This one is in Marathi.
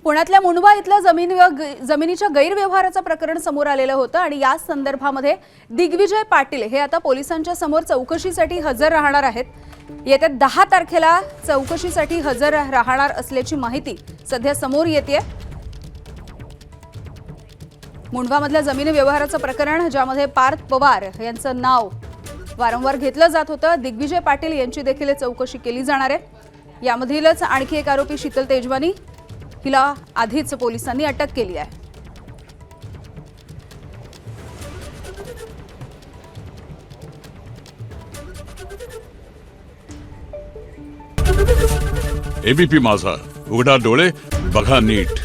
पुण्यातल्या मुंढवा इथल्या जमिनीच्या गैरव्यवहाराचं प्रकरण समोर आलेलं होतं आणि या संदर्भामध्ये दिग्विजय पाटील हे आता पोलिसांच्या समोर चौकशीसाठी हजर राहणार आहेत। येत्या 10 तारखेला चौकशीसाठी हजर राहणार असल्याची माहिती सध्या समोर येतेय। मुंढवामधल्या जमीन व्यवहाराचं प्रकरण ज्यामध्ये पार्थ पवार यांचं नाव वारंवार घेतलं जात होतं, दिग्विजय पाटील यांची देखील चौकशी केली जाणार आहे। यामधीलच आणखी एक आरोपी शीतल तेजवानी हिला आधीच पोलिसांनी अटक केली आहे। एबीपी माझा, उघडा डोळे बघा नीट।